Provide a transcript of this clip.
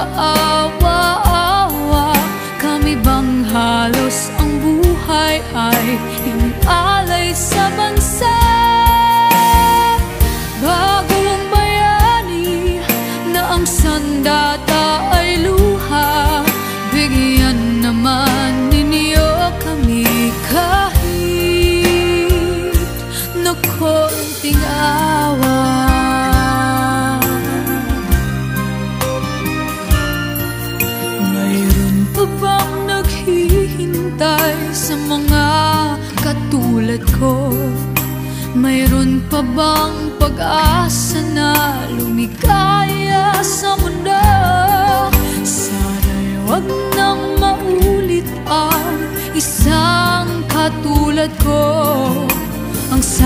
kaawa-awa. Kami bang halos ang buhay ay inalay sa bansa? Bagong bayani na ang sandata ay luha, bigyan naman ninyo kami kahit na konting awa. Mayroon pa bang naghihintay sa mga katulad ko? Mayroon pa bang pag-asa na lumikaya sa mundo? Sana'y wag nang maulit ang isang katulad ko. Ang